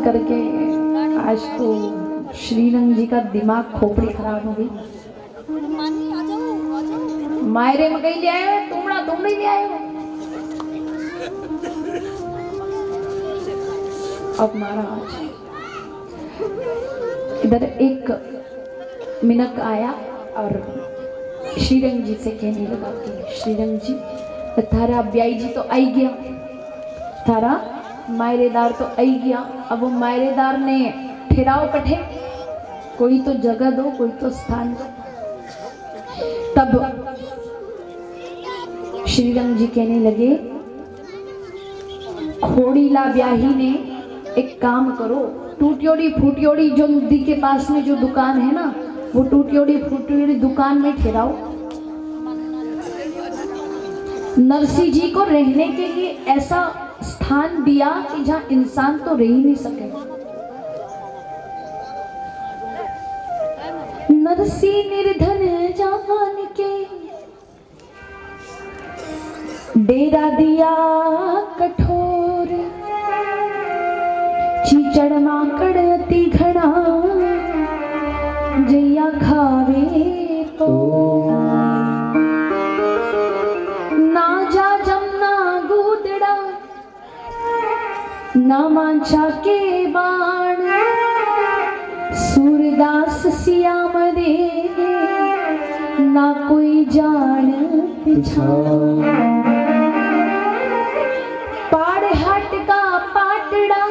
करके आज तो श्रीरंग जी का दिमाग खोपड़ी खराब हो गई। मायरे में कहीं ले आए हो, तुमड़ा तुमड़ी ले आए हो। अब महाराज इधर एक मिनक आया और श्रीरंग जी से कहने लगा कि श्रीरंग जी थारा ब्याई जी तो आई गया, थारा मायरेदार तो आई गया। अब वो मायरेदार ने ठहराव कठे, कोई तो जगह दो, कोई तो स्थान दो। तब श्रीरंग जी कहने लगे खोड़ीला ब्याही ने एक काम करो, टूटियोड़ी फूटियोड़ी जो नदी के पास में जो दुकान है ना, वो टूटियोड़ी फूटियोड़ी दुकान में ठहराओ। नरसिंह जी को रहने के लिए ऐसा स्थान दिया कि जहां इंसान तो रह ही नहीं सके। नरसिंह निर्धन जान के डेरा दिया कठोर चीचड़ माकड़ अति घना जैया खावे तो ना जा जमना गूदड़ा ना मांचा के बाण सूरदास सियाम दे ना कोई जान पिछाड़ पाड़ हट का पाटड़ा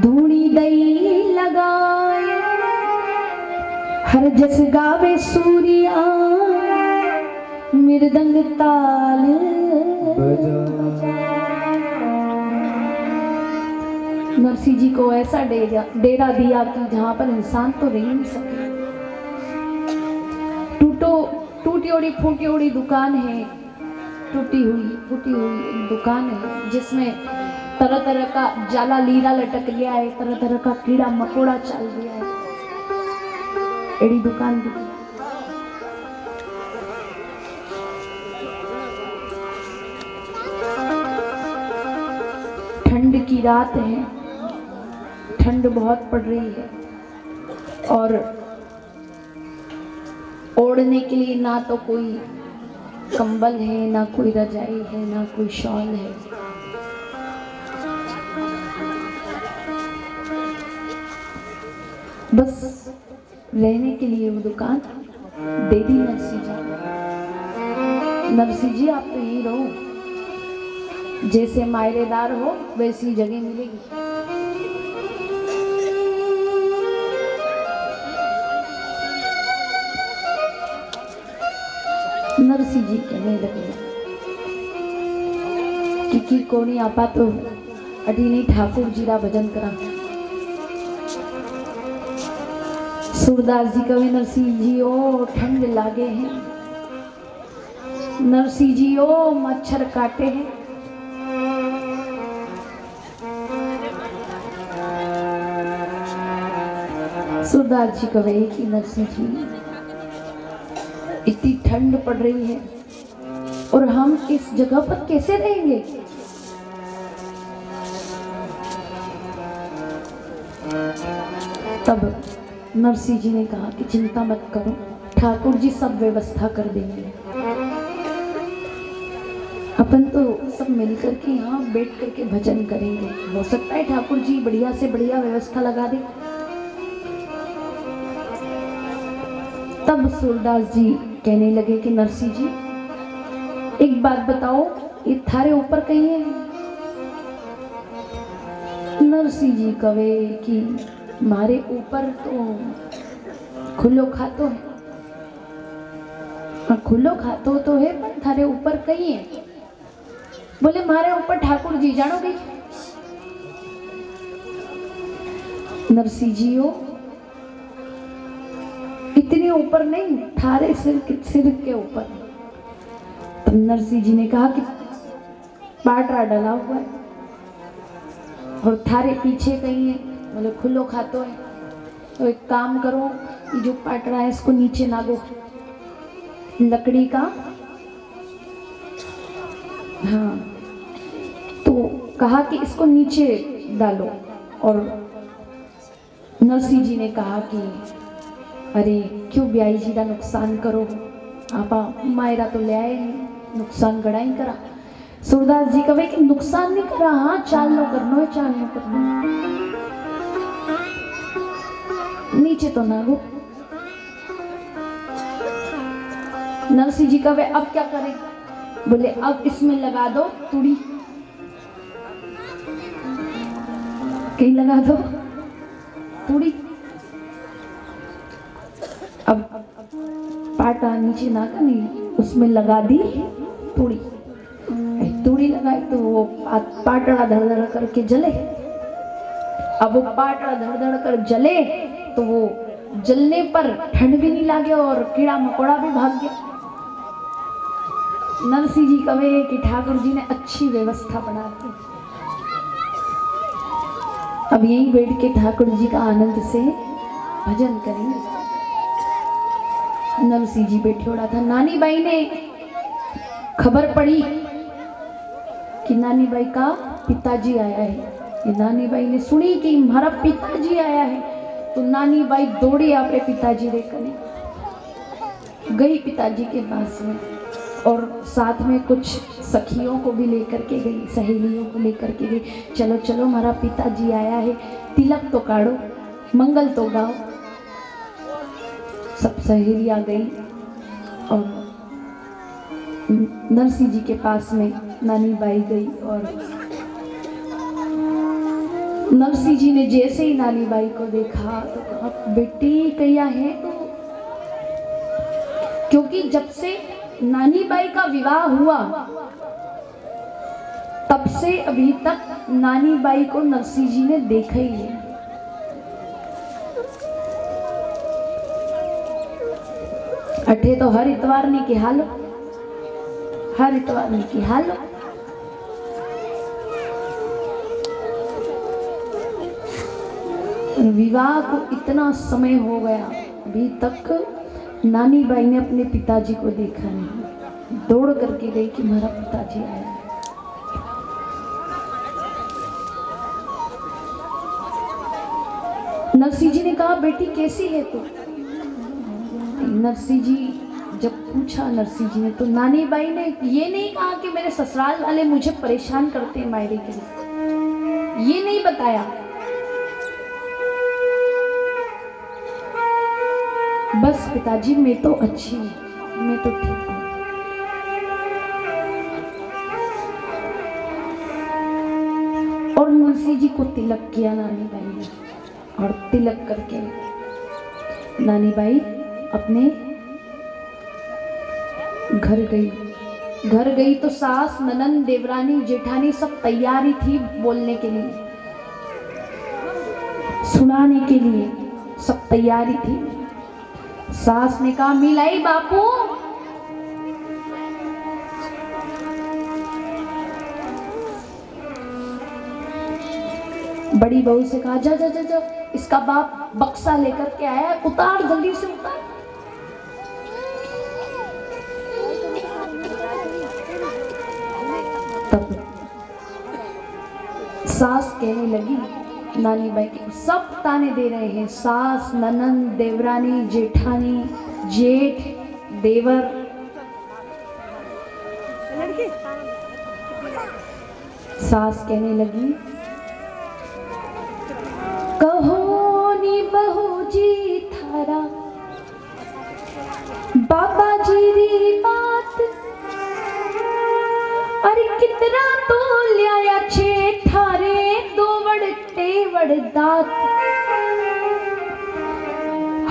धूड़ी दई लगाए हर जस गावे सूर्या मृदंग ताल नरसिंह जी को ऐसा डेरा दिया कि जहां पर इंसान तो रह नहीं सके। टूटी ओड़ी फूटी ओड़ी दुकान है, टूटी हुई फूटी हुई दुकान है जिसमें तरह तरह का जाला लीरा लटक गया है, तरह तरह का कीड़ा मकोड़ा चल गया है। एड़ी दुकान दिखी। ठंड की रात है, ठंड बहुत पड़ रही है और ओढ़ने के लिए ना तो कोई कंबल है, ना कोई रजाई है, ना कोई शॉल है। बस रहने के लिए वो दुकान दे दी नरसिंह जी। नरसिंह जी आप तो यहीं रहो, जैसे मायरेदार हो वैसी जगह मिलेगी। नरसिंह जी कहने लगे कि कोनी आपा तो अडीनी ठाकुर जी रा भजन करा। सूरदास जी कहे नरसिंह जी ओ ठंड लागे हैं, नरसिंह जी ओ मच्छर काटे हैं। सूरदास जी कहे कि नरसिंह जी इतनी ठंड पड़ रही है और हम इस जगह पर कैसे रहेंगे। तब नरसिंह जी ने कहा कि चिंता मत करो, ठाकुर जी सब व्यवस्था कर देंगे। अपन तो सब मिलकर के यहाँ बैठ करके भजन करेंगे, हो सकता है ठाकुर जी बढ़िया से बढ़िया व्यवस्था लगा दे। तब सूरदास जी कहने लगे कि नरसिंह जी एक बात बताओ, ये थारे ऊपर कहीं है? नरसिंह जी कहे कि मारे ऊपर तो खुलो खातो है। खुलो खातो तो है पर थारे ऊपर कहीं है? बोले मारे ऊपर ठाकुर जी जानोगे। नरसिंह जी हो इतने ऊपर नहीं, थारे सिर के ऊपर। तो नरसिंह जी ने कहा कि पाटरा डला हुआ है और थारे पीछे कहीं है। बोले खुलो खातो है, तो एक काम करो, ये जो पाटरा है इसको नीचे नागो लकड़ी का। हाँ, तो कहा कि इसको नीचे डालो। और नरसिंह जी ने कहा कि अरे क्यों ब्याई जी का नुकसान करो, आपा मायरा तो ले आए नहीं, नुकसान गड़ा ही करा। सूरदास जी कहे कि नुकसान नहीं करा, हाँ चाल लो करनो है, चाल लो करनो, नीचे तो ना गो। नरसिंह जी कहे अब क्या करें? बोले अब इसमें लगा दो तुड़ी। कहीं लगा दो तुड़ी। अब पाटा नीचे ना करनी, उसमें लगा दी तुड़ी। तुड़ी लगाई तो वो पाटड़ा धड़ धड़ करके जले। अब वो पाटड़ा धड़ धड़ कर जले तो वो जलने पर ठंड भी नहीं लगे और कीड़ा मकोड़ा भी भाग गया। नरसिंह जी कहे कि ठाकुर जी ने अच्छी व्यवस्था बना दी। अब यहीं बैठ के ठाकुर जी का आनंद से भजन करेंगे। नरसिंह जी बैठे उड़ा था। नानी बाई ने खबर पड़ी कि नानी बाई का पिताजी आया है। ये नानी बाई ने सुनी कि हमारा पिताजी आया है, तो नानी बाई दौड़ी अपने पिताजी रे कने गई पिताजी के पास में, और साथ में कुछ सखियों को भी लेकर के गई, सहेलियों को लेकर के गई। चलो चलो हमारा पिताजी आया है, तिलक तो काढ़ो, मंगल तो गाओ। सब सहेलियां गई और नरसिंह जी के पास में नानी बाई गई, और नरसिंह जी ने जैसे ही नानी बाई को देखा तो कहा, बेटी कैया है तो, क्योंकि जब से नानी बाई का विवाह हुआ तब से अभी तक नानी बाई को नरसिंह जी ने देखा ही नहीं। अठे तो हर इतवार ने की हाल, हर इतवार ने की हाल। विवाह को इतना समय हो गया, अभी तक नानी बाई ने अपने पिताजी को देखा नहीं। दौड़ करके गई कि मेरा पिताजी आया है। नरसिंह जी ने कहा, बेटी कैसी है तू? नरसिंह जी जब पूछा नरसिंह जी ने, तो नानी बाई ने ये नहीं कहा कि मेरे ससुराल वाले मुझे परेशान करते हैं मायरे के लिए, ये नहीं बताया। बस पिताजी मैं तो अच्छी हूँ, मैं तो ठीक हूँ। और नरसिंह जी को तिलक किया नानी बाई ने, और तिलक करके नानी बाई अपने घर गई। घर गई तो सास, ननंद, देवरानी, जेठानी सब तैयारी थी बोलने के लिए, सुनाने के लिए सब तैयारी थी। सास ने कहा, मिलाई बापू। बड़ी बहू से कहा, जा जा जा जा, इसका बाप बक्सा लेकर के आया है, उतार जल्दी से उतार। तब सास कहने लगी, नानी बाई के सब ताने दे रहे हैं, सास, ननंद, देवरानी, जेठानी, जेठ, देवर। सास कहने लगी, कहो नी बहू जी थारा बाबा जी री बात, अरे कितना तो लिया छे थारे तेवड़ दात।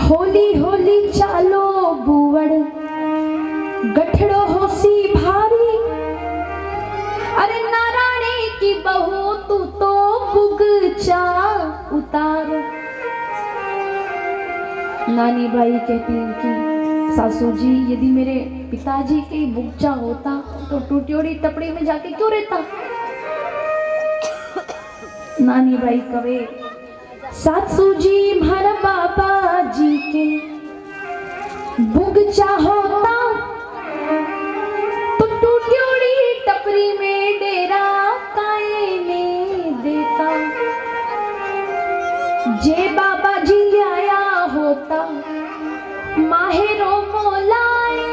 होली होली चालो बुवड़, गठड़ो होसी भारी, अरे नारायणी की बहू तू तो बुगचा उतार। नानी बाई कहती है कि सासू जी, यदि मेरे पिताजी के बुगचा होता तो टूटियोड़ी टपड़ी में जाके क्यों रहता? नानी बाई कवे, सासू जी मारा बाबा जी के बुगचा होता तो टूटियोड़ी टपरी में डेरा काये ने देता। जे बाबा जी लाया होता माहेरो मोलाए,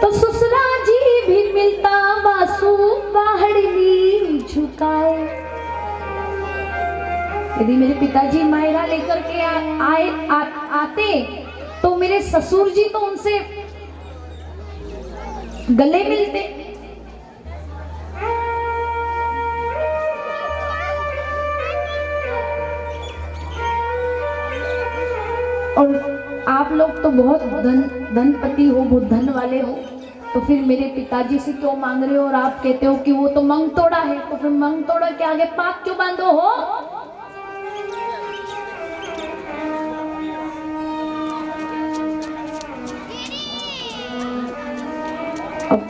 तो ससुरा जी भी मिलता बासु पहाड़ी झुकाए। यदि मेरे पिताजी मायरा लेकर के आते तो मेरे ससुर जी तो उनसे गले मिलते। और आप लोग तो बहुत धनपति हो, बहुत धन वाले हो, तो फिर मेरे पिताजी से क्यों मांग रहे हो? और आप कहते हो कि वो तो मंग तोड़ा है, तो फिर मंग तोड़ा के आगे पाक क्यों बांधो हो? अब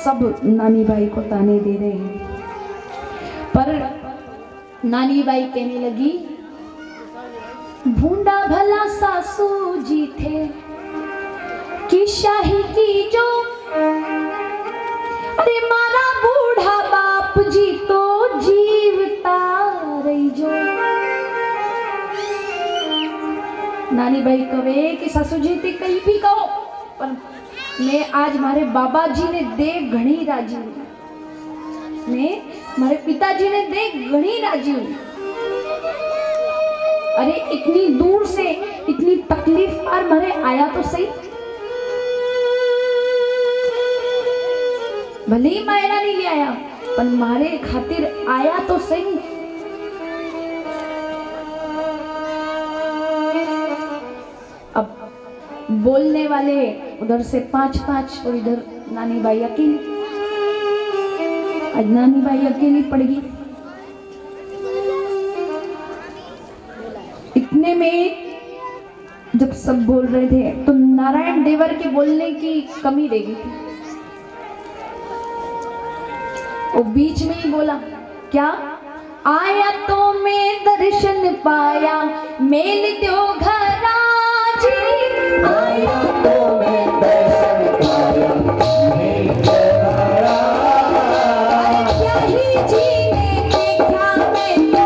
सब नानी बाई को ताने दे रहे हैं, पर नानी बाई कहने लगी, भूंडा भला सासू जी थे कि शाही की जो अरे मारा बूढ़ा बाप जी तो जीवता रही जो। नानी भाई कहे कि सासू जी ते कहीं भी कहो, पर मैं आज मारे बाबा जी ने देख घणी राजी हूँ, मैं मारे पिताजी ने देख घणी राजी हूँ। अरे इतनी दूर से इतनी तकलीफ पर मारे आया तो सही, भले ही मायरा नहीं ले आया पर मारे खातिर आया तो सही। अब बोलने वाले उधर से 5-5 और इधर नानी बाई अकेली। आज नानी बाई अकेली पड़ गई। इतने में जब सब बोल रहे थे तो नारायण देवर के बोलने की कमी रह गई थी। वो बीच में ही बोला, क्या आया तो मैं दर्शन पाया मेल दो घरा जी, आया तो मैं दर्शन पाया मेल दो घरा, क्या ही जीने देखा मैं तो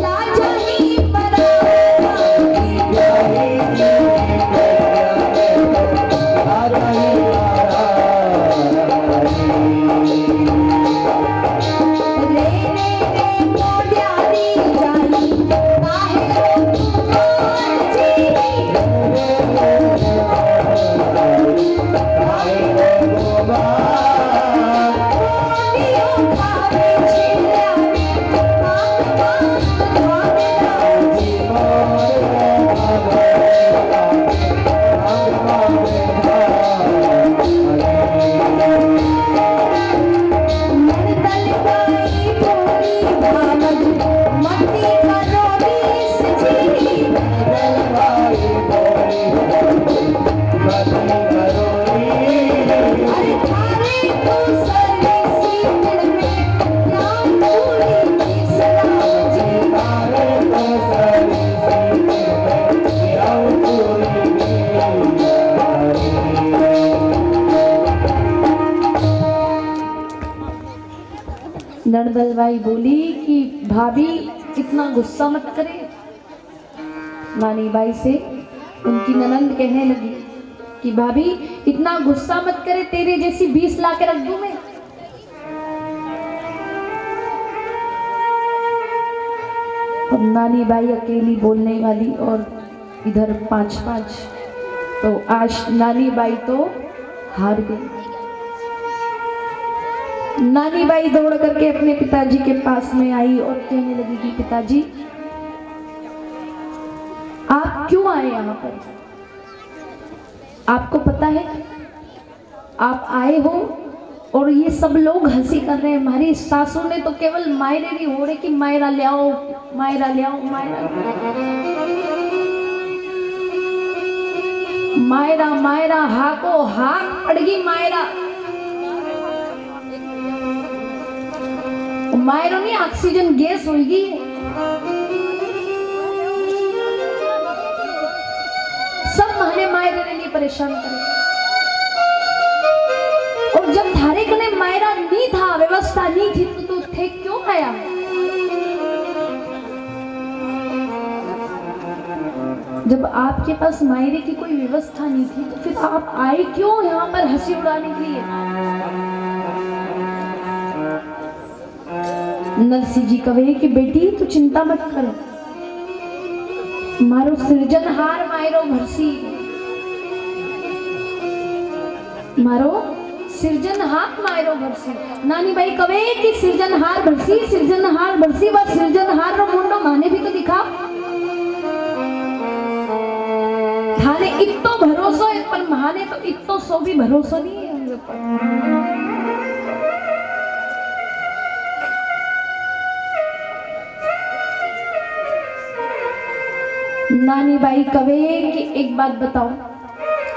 लाजा ही परा, क्या ही जीने देखा मैं तो लाजा ही परा। नरदलवाई बोली कि भाभी इतना गुस्सा मत करे। नानी बाई से उनकी ननंद कहने लगी कि भाभी इतना गुस्सा मत करे, तेरे जैसी 20 ला के रख दूं मैं। और नानी बाई अकेली बोलने वाली और इधर 5-5। तो आज नानी बाई तो हार गई। नानी बाई दौड़ करके अपने पिताजी के पास में आई और कहने लगी कि पिताजी आप क्यों आए यहाँ पर? आपको पता है आप आए हो और ये सब लोग हंसी कर रहे हैं। हमारी सासू ने तो केवल मायरे नहीं हो रहे कि मायरा ले आओ, मायरा ले आओ, मायरा मायरा हाको हाक पड़गी मायरा। मायरो नहीं ऑक्सीजन गैस होगी। सब माने मायरे ने नहीं परेशान करे। और जब थारे कने मायरा नहीं था, व्यवस्था नहीं थी, तो थे क्यों आया? जब आपके पास मायरे की कोई व्यवस्था नहीं थी तो फिर आप आए क्यों यहाँ पर हंसी उड़ाने के लिए? नरसिंह जी कहे कि बेटी तू चिंता मत करो, मारो सृजनहार मायरो भरसी, मारो सृजनहार मायरो भरसी। नानी बाई कहे कि सृजनहार भरसी, सृजनहार भरसी, बस सृजनहार रो मुंडो माने भी तो दिखा। थाने इतो भरोसो है पर माने तो इतो सो भी भरोसो नहीं है उनके ऊपर। नानी बाई कहे कि एक बात बताओ,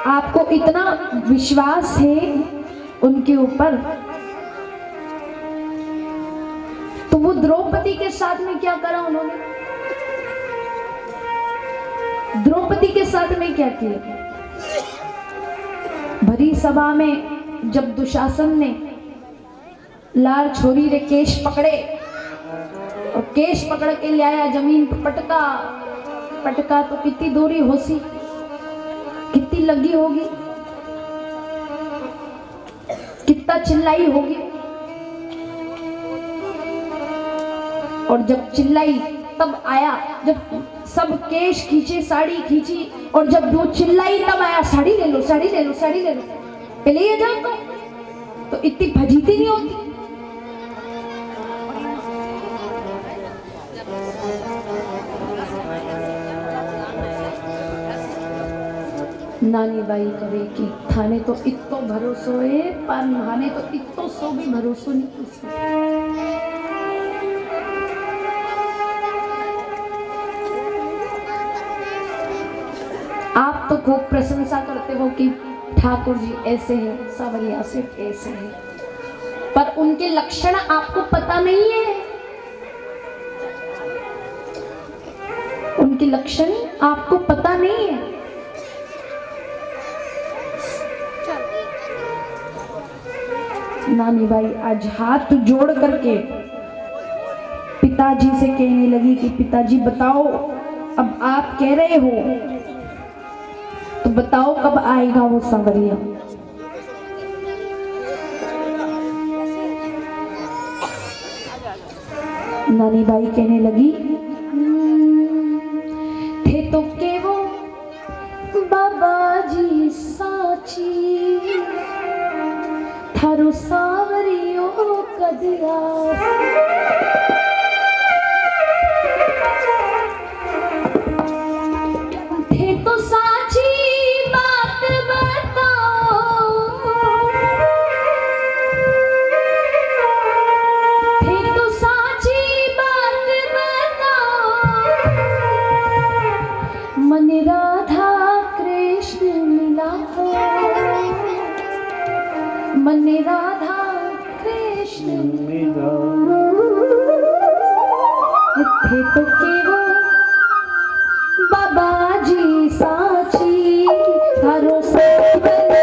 आपको इतना विश्वास है उनके ऊपर, तो वो द्रौपदी के साथ में क्या करा उन्होंने? द्रौपदी के साथ में क्या किया? भरी सभा में जब दुशासन ने लार छोरी रे केश पकड़े और केश पकड़ के ले आया, जमीन पर पटका। पटका तो कितनी दूरी होसी, कितनी लगी होगी, कितना चिल्लाई होगी। और जब चिल्लाई तब आया, जब सब केश खींचे, साड़ी खींची, और जब वो चिल्लाई तब आया, साड़ी ले लो, साड़ी ले लो, साड़ी ले लो। पहले ये जान तो इतनी फजीती नहीं होती। नानी बाई कहे कि थाने तो इतो भरोसो है, पर नहाने तो इतो सो भी भरोसो नहीं किसी। आप तो खूब प्रशंसा करते हो कि ठाकुर जी ऐसे हैं, सावरिया सिर्फ ऐसे हैं, पर उनके लक्षण आपको पता नहीं है। उनके लक्षण आपको पता नहीं है। नानी बाई आज हाथ जोड़ करके पिताजी से कहने लगी कि पिताजी बताओ, अब आप कह रहे हो तो बताओ कब आएगा वो सांवरिया। नानी बाई कहने लगी थे तो के वो बाबा जी साची, थारो सांवरियो कदिया। थे तो साची बात बताओ, थे तो साची बात बताओ, मन राधा कृष्ण मिला हो, मन राधा कृष्ण मिला। थे तो केवो बाबा जी साची, थारो सांवरियो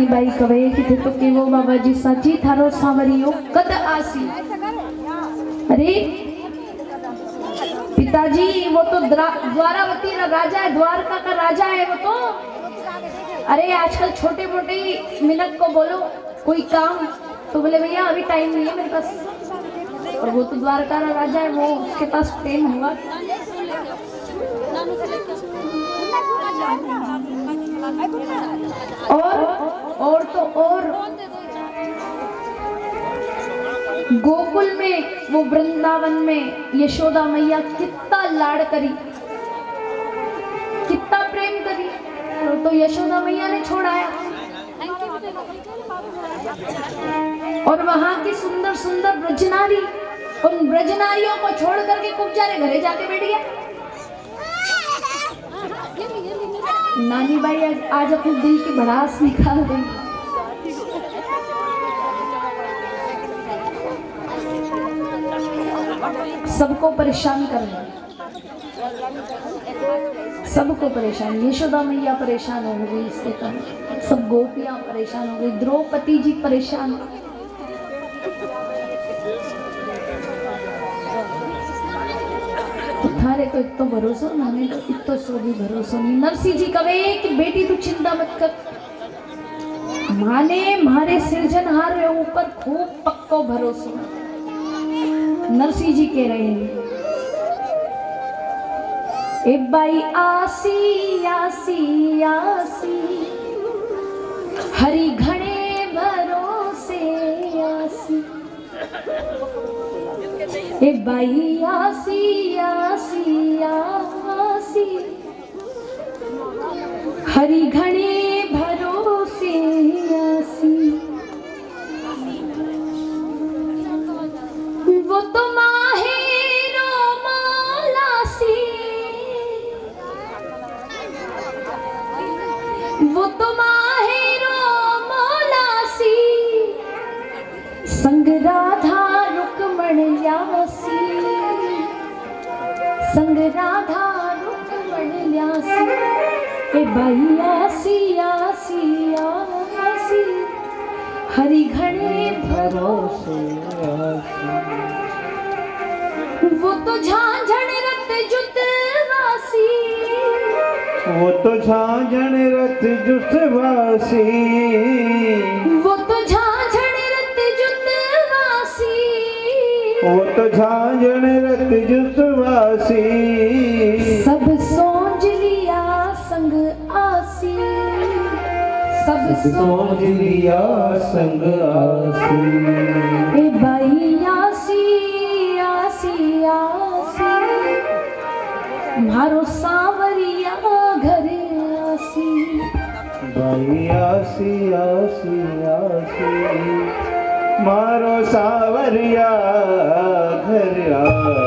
बाई कवे कि थे तो केवो बाबा जी साची थारो सांवरियो कद आसी। अरे पिताजी वो तो द्वारावती ना राजा है, द्वारका का राजा है वो तो। अरे आजकल छोटे मोटे मिनट को बोलो कोई काम तो बोले भैया अभी टाइम नहीं है मेरे पास, और वो तो द्वारका का राजा है, वो उसके पास टाइम होगा। और तो और गोकुल में वो वृंदावन में यशोदा मैया कितना लाड़ करी, कितना प्रेम करी, तो यशोदा मैया ने छोड़ाया। और वहां की सुंदर सुंदर ब्रजनारी, उन ब्रजनारियों को छोड़ करके कुब्जारे घरे जाके बैठ गया। नानी बाई आज अपने दिल की भड़ास निकाल रही। सबको परेशान कर रही, सबको परेशान। यशोदा मैया परेशान हो गई इसके कारण, सब गोपियां परेशान हो गई, द्रौपदी जी परेशान। थारे तो इतो भरोसो, मैंने तो इतो सो भी भरोसो नहीं। नरसिंह जी कवे कि बेटी तू चिंता मत कर, माने मारे सृजनहार रे ऊपर खूब पक्को भरोसो। नरसिंह जी कह रहे हैं ए बाई आसी आसी आसी हरि घणे भरोसे आसी। ए बाई आसी आसी आसी हरि घणे भरोसे आसी। वो तो माहेरो मालासी, वो तो माहेरो मालासी, संग राधा रुक्मण यासी, संग राधा रुक्मण यासी। ए बाई आसी आसी आसी हरि घणे भरोसे आसी। वो तो झांझण रत जुतवासी, वो तो झांझण रत जुतवासी, वो तो झांझण रत जुतवासी, वो तो झांझण रत जुतवासी। सब सोच लिया संग आसी, सब सोच लिया संग आसी। ए बाई आसी आसी आसी मारो सांवरिया घर आसी। बाई आसी आसी आसी मारो सावरिया घर आसी।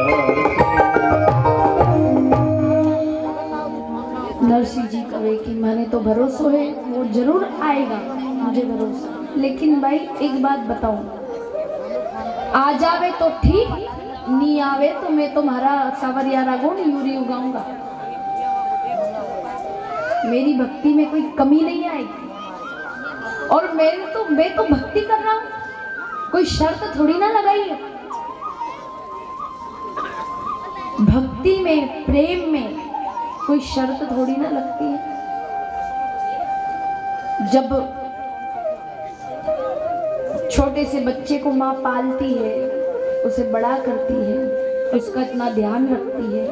नरसिंह जी कहे कि मैंने तो भरोसा है वो जरूर आएगा, मुझे भरोसा। लेकिन भाई एक बात बताऊं, आ जावे तो ठीक, नहीं आवे तो मैं तुम्हारा सावरिया गुण यूरी उगाऊंगा। मेरी भक्ति में कोई कमी नहीं आएगी। और मैं तो भक्ति कर रहा हूं, कोई शर्त थोड़ी ना लगाई है। भक्ति में, प्रेम में कोई शर्त थोड़ी ना लगती है। जब छोटे से बच्चे को माँ पालती है, उसे बड़ा करती है, उसका इतना ध्यान रखती है,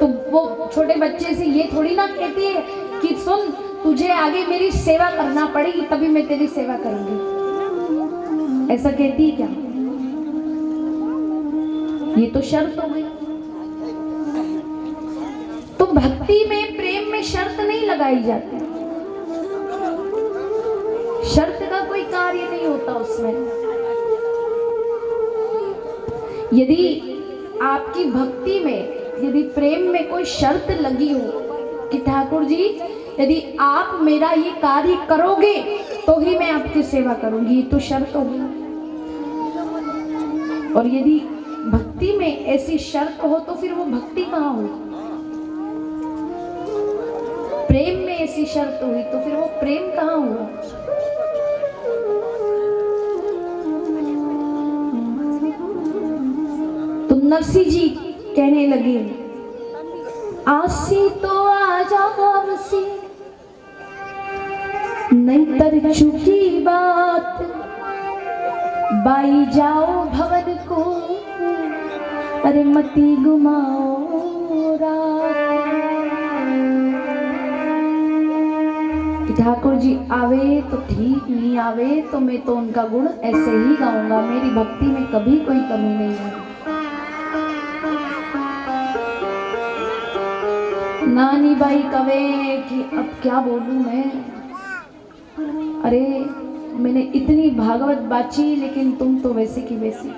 तो वो छोटे बच्चे से ये थोड़ी ना कहती है कि सुन, तुझे आगे मेरी सेवा करना पड़ेगी तभी मैं तेरी सेवा करूंगी। ऐसा कहती है क्या? ये तो शर्त हो गई। तो भक्ति में, प्रेम में शर्त नहीं लगाई जाती। शर्त का कोई कार्य नहीं होता उसमें। यदि आपकी भक्ति में, यदि प्रेम में कोई शर्त लगी हो कि ठाकुर जी यदि आप मेरा ये कार्य करोगे तो ही मैं आपकी सेवा करूंगी, ये तो शर्त होगी। और यदि भक्ति में ऐसी शर्त हो तो फिर वो भक्ति कहाँ हुई? प्रेम में ऐसी शर्त हुई तो फिर वो प्रेम कहाँ हुआ? तो नरसिंह जी कहने लगे, आसी तो आ जाओ सी, नहीं तर चुकी बात, बाई जाओ भवन को, अरे मती गुमाओ रात। ठाकुर जी आवे तो ठीक, नहीं आवे तो मैं तो उनका गुण ऐसे ही गाऊंगा। मेरी भक्ति में कभी कोई कमी नहीं है। नानी बाई कवे कि अब क्या बोलूं मैं, अरे मैंने इतनी भागवत बाची लेकिन तुम तो वैसे की वैसी।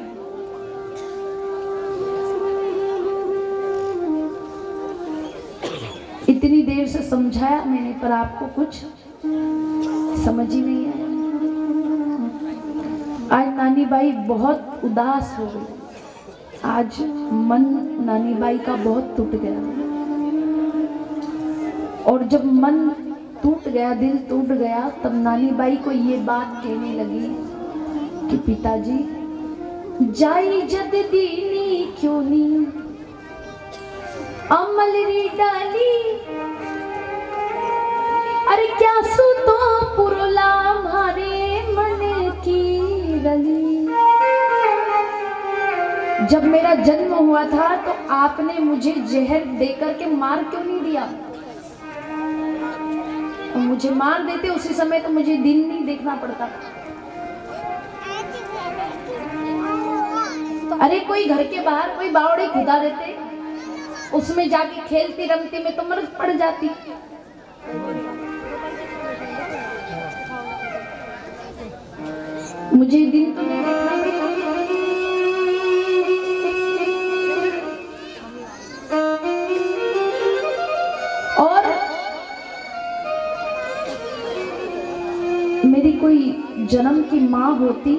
इतनी देर से समझाया मैंने पर आपको कुछ समझ ही नहीं आया। आज नानी बाई बहुत उदास हो गई। आज मन नानी बाई का बहुत टूट गया। और जब मन टूट गया, दिल टूट गया, तब नानी बाई को ये बात कहने लगी कि पिताजी जाई जद दीनी क्यों नी अमल री डाली, अरे क्या सू तो पुरला मारे मन की रली। जब मेरा जन्म हुआ था तो आपने मुझे जहर देकर के मार क्यों नहीं दिया? और मुझे मार देते उसी समय तो मुझे दिन नहीं देखना पड़ता। अरे कोई घर के बाहर कोई बावड़ी खुदा देते, उसमें जाके खेलती रमती में तो मर पड़ जाती। मुझे दिन तो नहीं देखना पड़ता। और मेरी कोई जन्म की माँ होती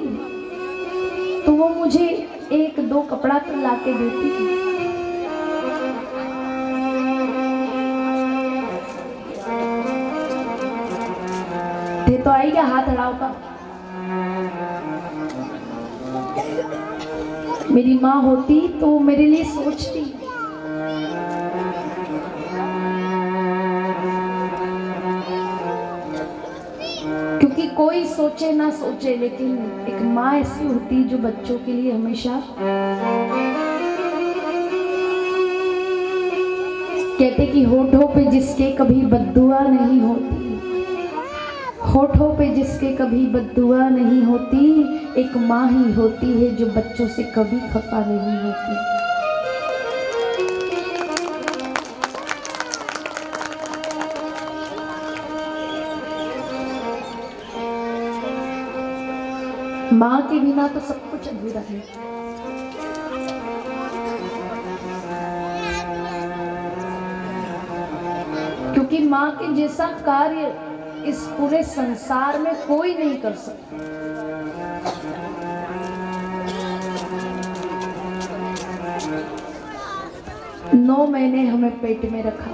तो वो मुझे एक दो कपड़ा तो ला के देती थी। थे तो आएगा हाथ हड़ाओ का। मेरी माँ होती तो वो मेरे लिए सोचती। क्योंकि कोई सोचे ना सोचे लेकिन एक माँ ऐसी होती जो बच्चों के लिए हमेशा कहते कि होठों पे जिसके कभी बद्दुआ नहीं होती, होठों पे जिसके कभी बद्दुआ नहीं होती, एक माँ ही होती है जो बच्चों से कभी खफा नहीं होती। माँ के बिना तो सब कुछ अधूरा है। क्योंकि माँ के जैसा कार्य इस पूरे संसार में कोई नहीं कर सकता। 9 महीने हमें पेट में रखा,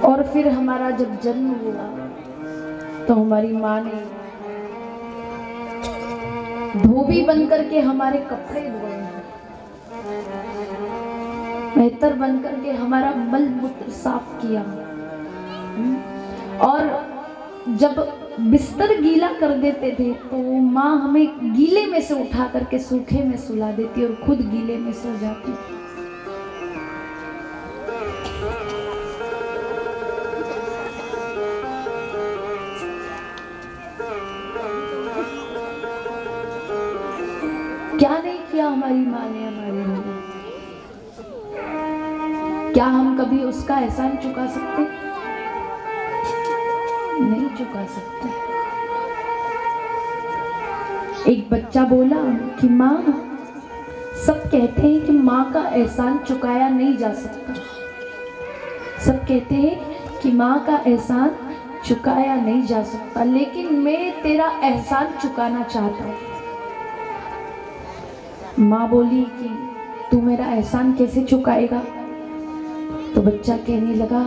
और फिर हमारा जब जन्म हुआ तो हमारी माँ ने धोबी बन करके हमारे कपड़े धोए, मेहतर बन करके हमारा मल मूत्र साफ किया, और जब बिस्तर गीला कर देते थे तो माँ हमें गीले में से उठा करके सूखे में सुला देती और खुद गीले में सो जाती। क्या नहीं किया हमारी माँ ने हमारे लिए? क्या हम कभी उसका एहसान चुका सकते? नहीं चुका सकते। एक बच्चा बोला कि माँ, सब कहते हैं कि माँ का एहसान चुकाया नहीं जा सकता, सब कहते हैं कि माँ का एहसान चुकाया नहीं जा सकता, लेकिन मैं तेरा एहसान चुकाना चाहता हूँ। माँ बोली कि तू मेरा एहसान कैसे चुकाएगा? तो बच्चा कहने लगा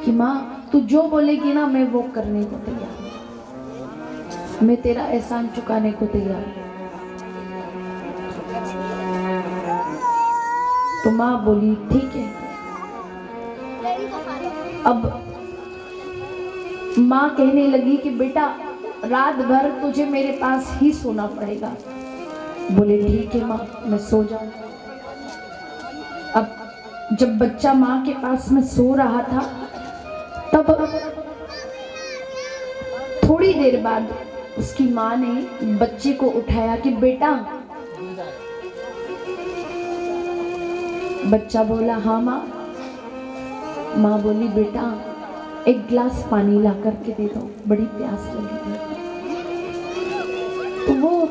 कि माँ, तू जो बोलेगी ना मैं वो करने को तैयार हूँ, मैं तेरा एहसान चुकाने को तैयार हूँ। तो माँ बोली ठीक है। अब माँ कहने लगी कि बेटा रात भर तुझे मेरे पास ही सोना पड़ेगा। बोले ठीक है माँ, मैं सो जाऊं। अब जब बच्चा माँ के पास में सो रहा था तब थोड़ी देर बाद उसकी माँ ने बच्चे को उठाया कि बेटा। बच्चा बोला हाँ माँ। माँ बोली बेटा एक गिलास पानी ला करके दे दो, बड़ी प्यास लगी है। तो वो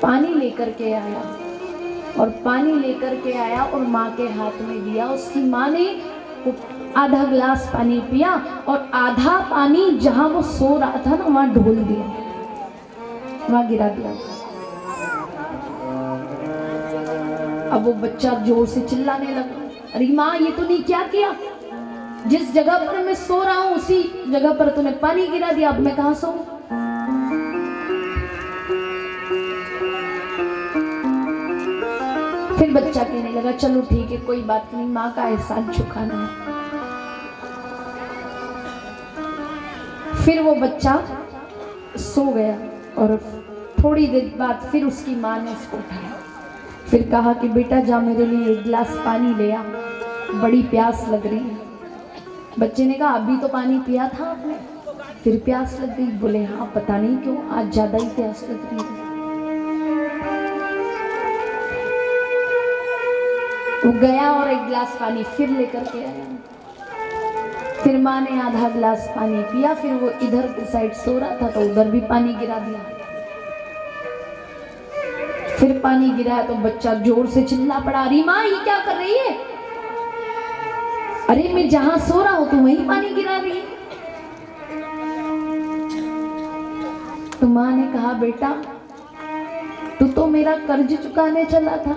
पानी लेकर के आया और पानी लेकर के आया और माँ के हाथ में दिया। उसकी माँ ने आधा गिलास पानी पिया और आधा पानी जहाँ वो सो रहा था ना वहाँ ढोल दिया, वहाँ गिरा दिया। अब वो बच्चा जोर से चिल्लाने लगा, अरे माँ ये तूने क्या किया? जिस जगह पर मैं सो रहा हूँ उसी जगह पर तूने पानी गिरा दिया, अब मैं कहाँ सोऊं? फिर बच्चा कहने लगा चलो ठीक है कोई बात नहीं, माँ का एहसान चुकाना है। फिर वो बच्चा सो गया और थोड़ी देर बाद फिर उसकी माँ ने उसको उठाया, फिर कहा कि बेटा जा मेरे लिए एक गिलास पानी ले आ, बड़ी प्यास लग रही है। बच्चे ने कहा अभी तो पानी पिया था आपने, फिर प्यास लग गई? बोले हाँ पता नहीं क्यों आज ज्यादा ही प्यास लग रही है। वो गया और एक गिलास पानी फिर लेकर के आया। फिर माँ ने आधा गिलास पानी पिया, फिर वो इधर के साइड सो रहा था तो उधर भी पानी गिरा दिया। फिर पानी गिरा तो बच्चा जोर से चिल्ला पड़ा, अरे माँ ये क्या कर रही है? अरे मैं जहां सो रहा हूं तो वहीं पानी गिरा रही है। तो माँ ने कहा बेटा तू तो मेरा कर्ज चुकाने चला था,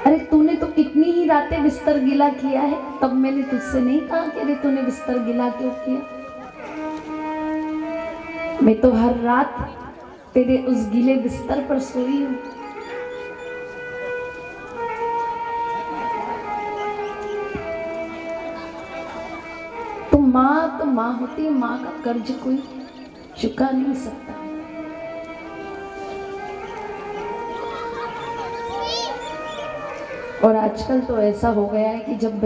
अरे तूने तो कितनी ही रातें बिस्तर गीला किया है, तब मैंने तुझसे नहीं कहा कि अरे तूने बिस्तर गीला क्यों किया? मैं तो हर रात तेरे उस गीले बिस्तर पर सोई हूं। तो माँ होती है, माँ का कर्ज कोई चुका नहीं सकता। और आजकल तो ऐसा हो गया है कि जब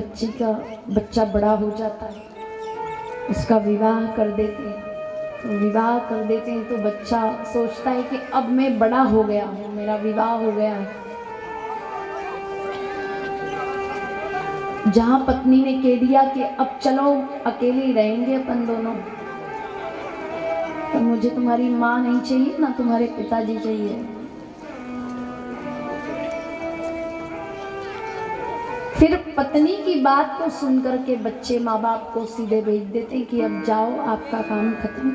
बच्चा बड़ा हो जाता है उसका विवाह कर देते हैं, तो बच्चा सोचता है कि अब मैं बड़ा हो गया हूँ, मेरा विवाह हो गया है। जहाँ पत्नी ने कह दिया कि अब चलो अकेले ही रहेंगे अपन दोनों, तो मुझे तुम्हारी माँ नहीं चाहिए ना तुम्हारे पिताजी चाहिए। फिर पत्नी की बात को सुन करके बच्चे माँ बाप को सीधे भेज देते कि अब जाओ आपका काम खत्म।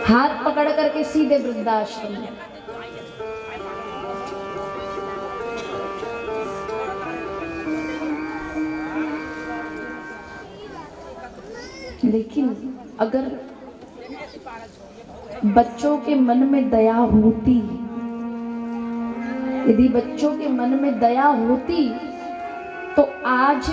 हाथ पकड़ करके सीधे वृद्धाश्रम में। लेकिन अगर बच्चों के मन में दया होती, यदि बच्चों के मन में दया होती तो आज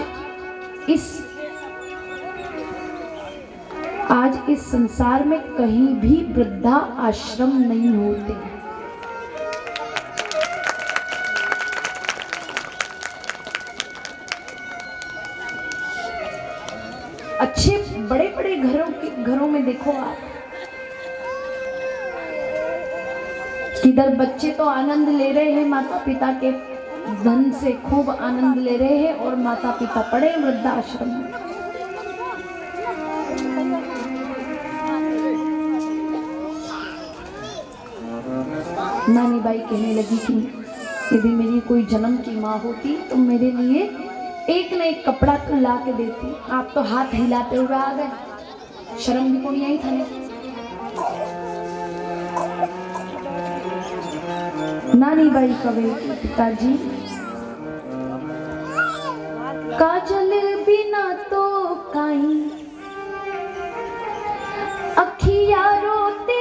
इस संसार में कहीं भी वृद्धा आश्रम नहीं होते। अच्छे बड़े बड़े घरों में देखो आप, इधर बच्चे तो आनंद ले रहे हैं माता पिता के धन से, खूब आनंद ले रहे हैं, और माता पिता पड़े वृद्धाश्रम में। नानी बाई कहने लगी कि यदि मेरी कोई जन्म की माँ होती तो मेरे लिए एक न एक कपड़ा तो ला के देती। आप तो हाथ हिलाते हुए आ गए, शर्म भी को नहीं आई था। नानी बाई कहे पिताजी, काजल बिना तो काई अखिया रोते।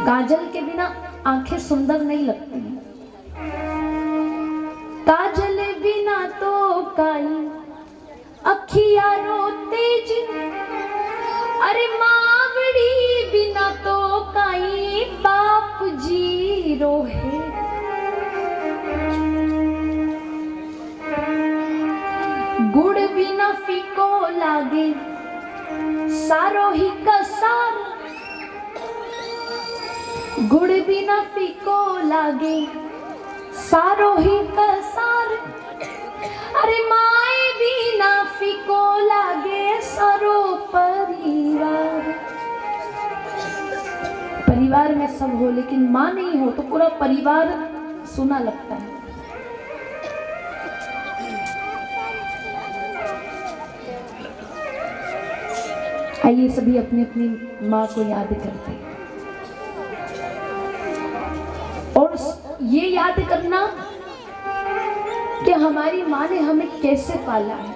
काजल के बिना आंखें सुंदर नहीं लगती। काजल बिना तो काई अखिया रोते। अरे मावड़ी बिना तो काई बाप जी रोहे। गुड़ बिना फीको लागे सारो ही कसार। गुड़ बिना फीको लागे सारो ही कसार। अरे माए बिना फीको लागे सारो परिवार। परिवार में सब हो लेकिन माँ नहीं हो तो पूरा परिवार सुना लगता है। आइए सभी अपनी अपनी माँ को याद करते हैं, और ये याद करना कि हमारी माँ ने हमें कैसे पाला है,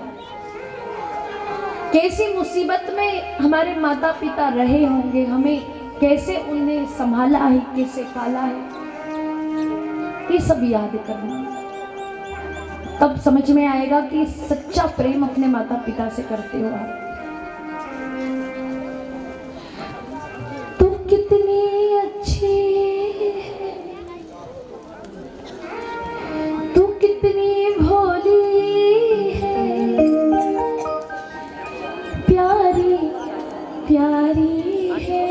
कैसी मुसीबत में हमारे माता पिता रहे होंगे, हमें कैसे उन्हें संभाला है, कैसे पाला है, ये सब याद करना। तब समझ में आएगा कि सच्चा प्रेम अपने माता पिता से करते हो आप। तू कितनी अच्छी है, तू कितनी भोली है, प्यारी प्यारी है।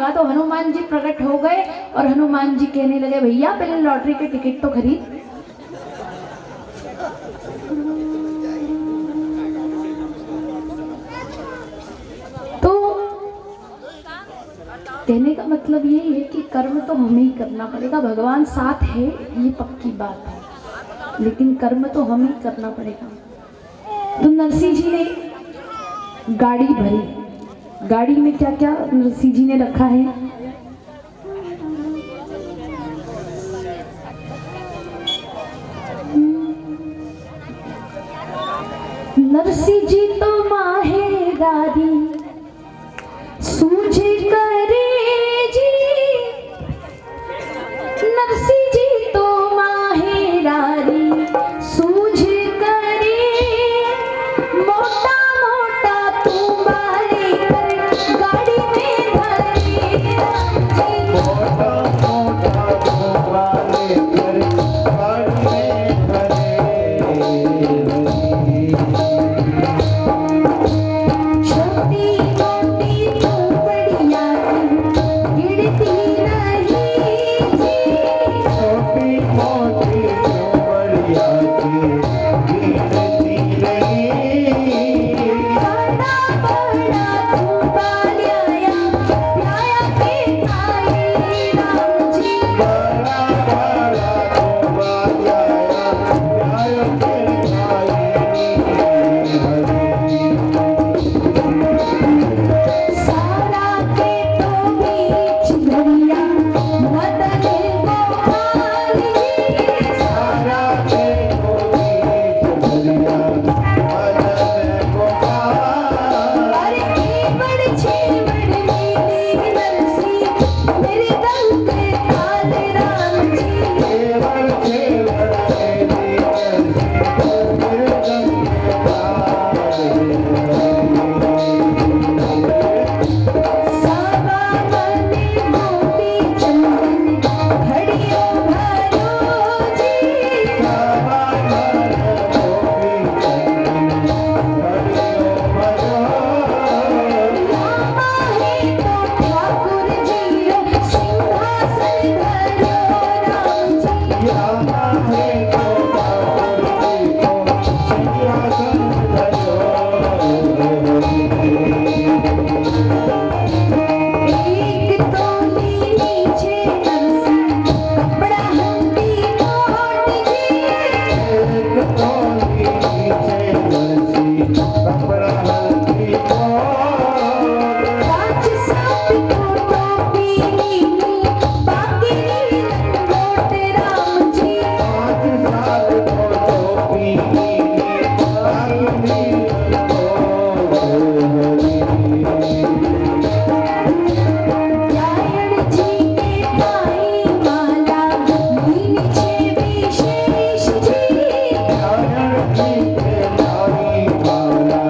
होगा। तो हनुमान जी प्रकट हो गए और हनुमान जी कहने लगे भैया पहले लॉटरी के टिकट तो खरीद। तो कहने का मतलब ये है कि कर्म तो हमें ही करना पड़ेगा। भगवान साथ है ये पक्की बात है, लेकिन कर्म तो हमें ही करना पड़ेगा। तो नरसिंह जी ने गाड़ी भरी। गाड़ी में क्या क्या नरसिंह जी ने रखा है? नरसिंह जी तो माहेरारी सूझे करे जी, नरसिंह जी तो माहेरारी सूझ करे, मोटा मोटा तुम्बा लेकर गाड़ी में भरे जी, मोटा मोटा तुम्बा लेकर गाड़ी में भरे। छोटी मोटी झोपड़ियाँ गिरती रही जी, छोटी मोटी झोपड़ियाँ गिरती रही। बड़ा बड़ा तुम्बा लाया लाया के आई राम जी, बड़ा बड़ा तुम्बा लाया लाया के आई हरी। सारा के तो बीच घड़िया मदन गोपाल जी, सारा के बीच भरिया मदन गोपाल। अरे कीबड़ छीबड़ नीली नरसिंह मेरे दल के काल राम जी, केवल केवल मेरी नरसिंह मेरे दम के सावा मने मोती चंदन घड़ियों भरो जी, सावा मन गोपी चंदन घड़ियों भरो। लामा है तो ठाकुर जी सिंहासन धरो राम जी, यामा है तो ठाकुर जी को सिंहासन धरो। एक तोली नीचे नरसिंह कपड़ा हंडी नोट जी, एक तोली नीचे नरसिंह कपड़ा हल्दी कोट। कांच सांप को टोपी नीली बाकी लंगोट राम जी, पाँच साल को टोपी नीली बाकी नारायण जी के पाई माला नीचे विशेष जी, नारायण जी के लाई माला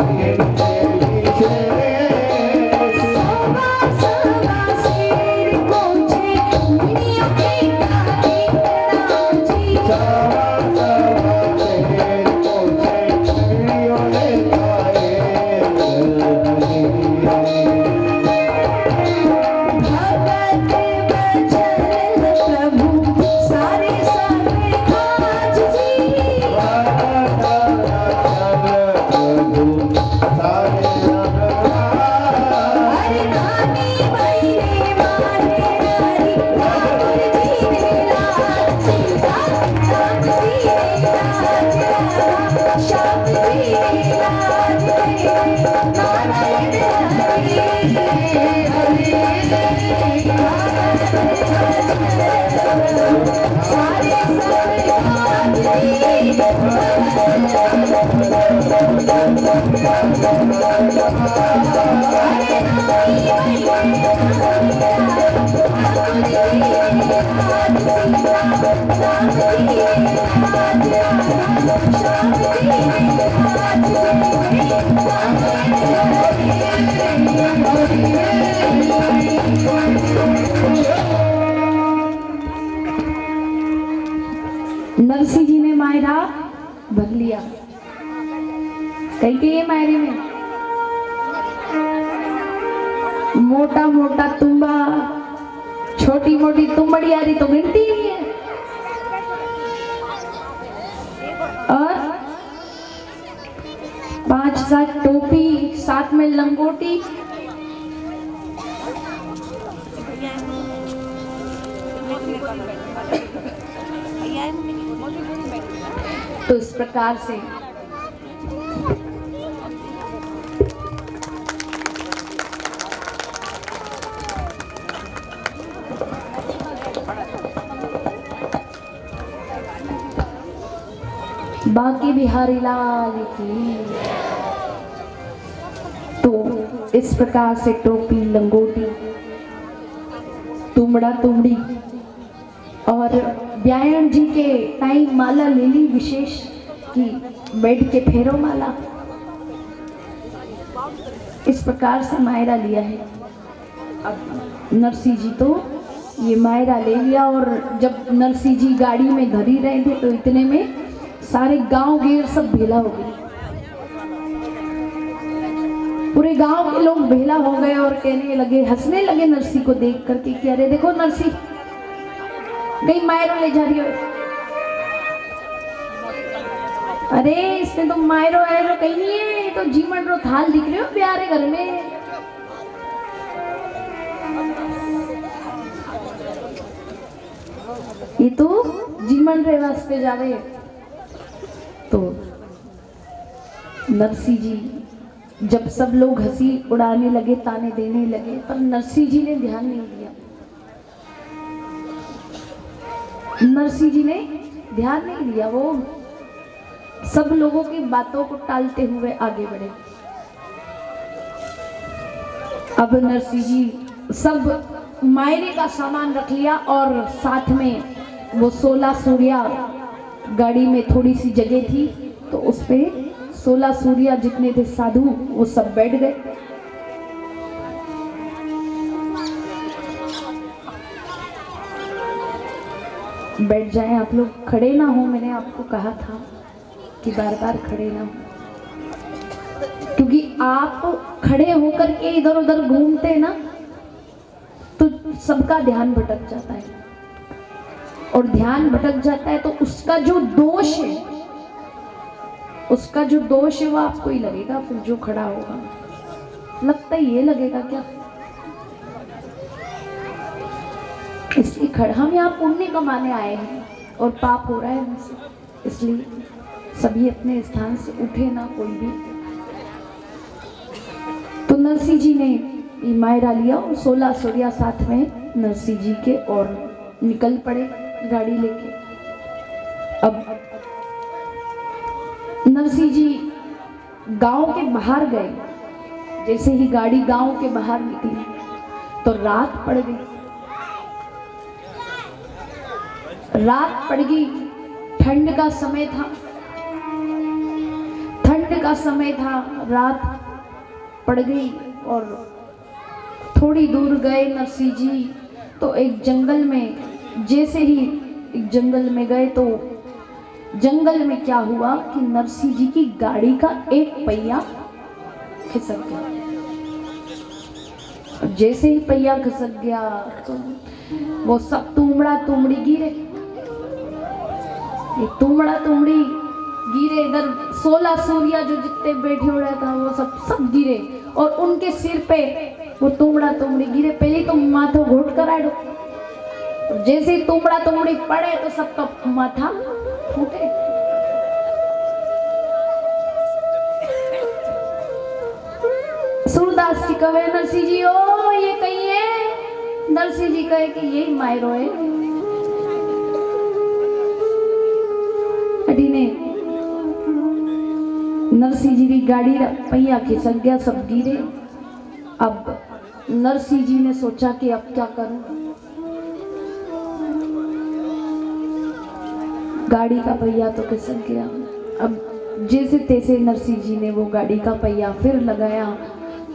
नीचे विशेष। सवा सवा शेर कोचे मिनियों के काले राम जी, सावा सावा शेर कोचे चिड़ियों ने खाए भगत बचन प्रभु सारे सारे आज जी, अरे नानी महीने मारे नारी ठाकुर जी ने लाज सीता, श्याम जी ने लाज राधा, श्याम जी ने लाज तेरे नारायण हरि हरि सारे सारे आज नरसिंह जी ने मायरा भर लिया। कहीं के ये मायरे में मोटा मोटा तुम्बा, छोटी मोटी तुम्बड़ियारी तो गिनती ही है। और 5-7 टोपी, साथ में लंगोटी। तो इस प्रकार से बांके बिहारी लाल की। तो इस प्रकार से टोपी, लंगोटी, तुमड़ा तुमड़ी और ब्यायन जी के टाइम माला ले ली विशेष की, बैठ के फेरो माला। इस प्रकार से मायरा लिया है। अब नरसिंह जी तो ये मायरा ले लिया, और जब नरसिंह जी गाड़ी में धरी रहे थे तो इतने में सारे गांव गिर सब भेला हो गए। पूरे गांव के लोग भेला हो गए और कहने लगे, हंसने लगे नरसिंह को देख करके कि अरे देखो नरसिंह गई मायरो ले जा रही हो। अरे इसमें तो मायरो आयरो कहीं नहीं है, तो जीवन रो थाल दिख रहे हो प्यारे घर में। ये तो जीवन रे वास्ते जावे। तो नरसिंह जी जब सब लोग हंसी उड़ाने लगे, ताने देने लगे, पर नरसिंह जी ने ध्यान नहीं दिया। नरसिंह जी ने ध्यान नहीं दिया, वो सब लोगों की बातों को टालते हुए आगे बढ़े। अब नरसिंह जी सब मायने का सामान रख लिया, और साथ में वो 16 सूर्या गाड़ी में थोड़ी सी जगह थी, तो उस पे 16 सूर्या जितने थे साधु वो सब बैठ गए। बैठ जाएं आप लोग, खड़े ना हो। मैंने आपको कहा था कि बार बार खड़े ना हो, क्योंकि आप खड़े होकर के इधर उधर घूमते ना तो सबका ध्यान भटक जाता है, और ध्यान भटक जाता है तो उसका जो दोष है, उसका जो दोष है वो आपको ही लगेगा। फिर जो खड़ा होगा लगता है ये लगेगा क्या, इसलिए खड़ा। हम यहाँ पुण्य कमाने आए हैं और पाप हो रहा है हमसे, इसलिए सभी अपने स्थान से उठे ना कोई भी। तो नरसिंह जी ने ये मायरा लिया और 16 सूर्या साथ में नरसिंह जी के, और निकल पड़े गाड़ी लेके। अब नरसिंह जी गांव के बाहर गए। जैसे ही गाड़ी गांव के बाहर निकली तो रात पड़ गई। रात पड़ गई, ठंड का समय था, ठंड का समय था, रात पड़ गई। और थोड़ी दूर गए नरसिंह जी तो एक जंगल में, जैसे ही एक जंगल में गए तो जंगल में क्या हुआ कि नरसिंह जी की गाड़ी का एक पहिया खिसक गया। और जैसे ही पहिया खिसक गया तो वो सब तुमड़ा तुमड़ी गिरे। ये तुमड़ा तुमड़ी गिरे, इधर 16 सूर्या जो जितने बैठे हुए था वो सब गिरे, और उनके सिर पे वो तुमड़ा तुमड़ी गिरे। पहले तो माथा घोट कर आए, जैसे ही तुमड़ा तुमड़ी पड़े तो सबका माथा फूटे। सूरदास जी कहे नरसिंह जी ओ ये कही है। नरसिंह जी कहे कि यही मायरो है। अड़ी ने नरसिंह जी की गाड़ी पहिया खिसक गया, सब गिरे। अब नरसिंह जी ने सोचा कि अब क्या करूं, गाड़ी का पहिया तो खिसक गया। अब जैसे तैसे नरसिंह जी ने वो गाड़ी का पहिया फिर लगाया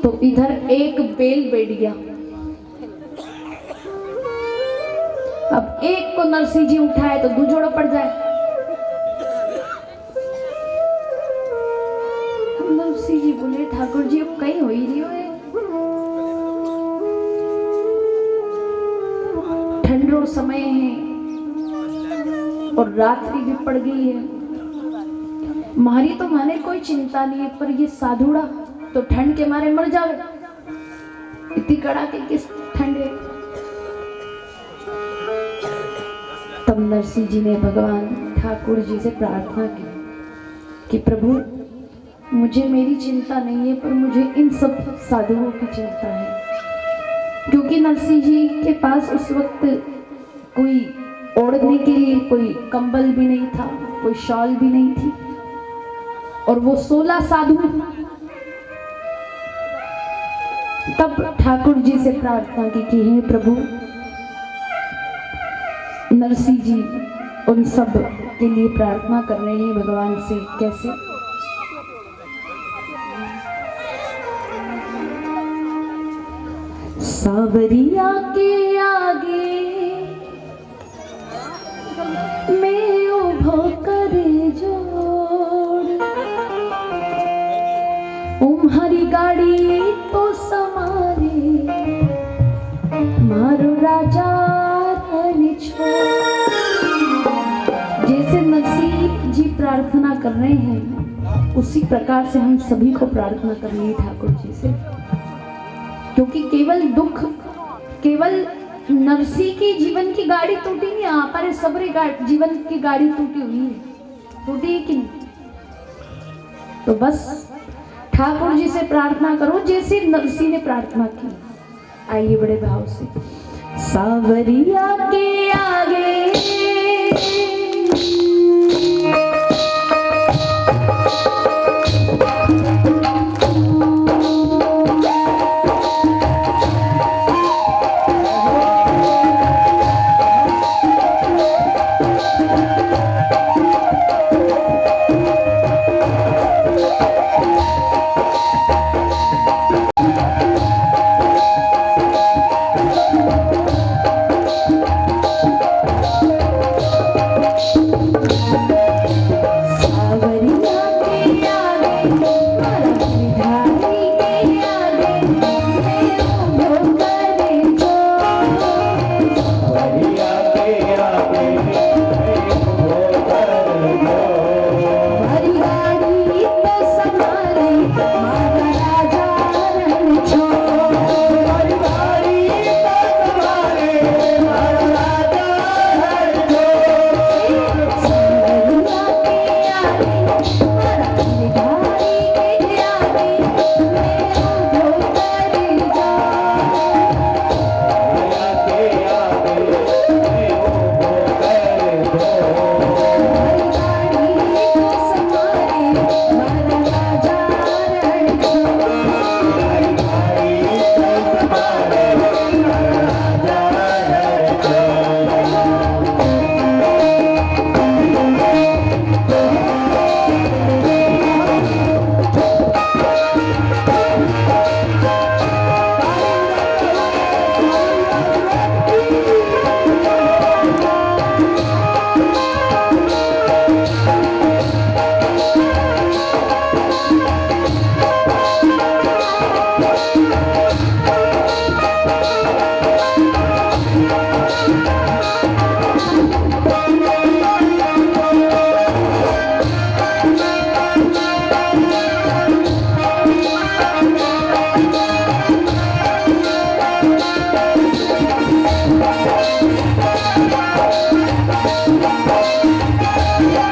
तो इधर एक बैल बैठ गया। अब एक को नरसिंह जी उठाए तो दूजोड़ा पड़ जाए। नरसिंह जी बोले ठाकुर जी अब कहीं हो ही नहीं हो। समय है और रात्रि भी पड़ गई है। मारी तो माने कोई चिंता नहीं है, पर ये साधुड़ा तो ठंड के मारे मर जावे। इतनी कड़ाके की ठंड है। तब नरसिंह जी ने भगवान ठाकुर जी से प्रार्थना की कि प्रभु मुझे मेरी चिंता नहीं है, पर मुझे इन सब साधुओं की चिंता है। क्योंकि नरसिंह जी के पास उस वक्त कोई ओढ़ने के लिए कोई कंबल भी नहीं था, कोई शॉल भी नहीं थी, और वो 16 साधु। तब ठाकुर जी से प्रार्थना की कि हे प्रभु, नरसिंह जी उन सब के लिए प्रार्थना कर रहे हैं भगवान से। कैसे? सावरिया के आगे मैं उभो करे जोड़, तुम्हारी गाड़ी तो समारे मारो राजा जैसे नरसिंह जी प्रार्थना कर रहे हैं, उसी प्रकार से हम सभी को प्रार्थना करनी है ठाकुर जी से। क्योंकि केवल दुख, केवल नरसिंह की जीवन की गाड़ी टूटी नहीं, हमारे सबरे जीवन की गाड़ी टूटी हुई है। टूटी है कि नहीं? तो बस ठाकुर जी से प्रार्थना करो जैसे नरसिंह ने प्रार्थना की। आइए बड़े भाव से। सावरिया के आगे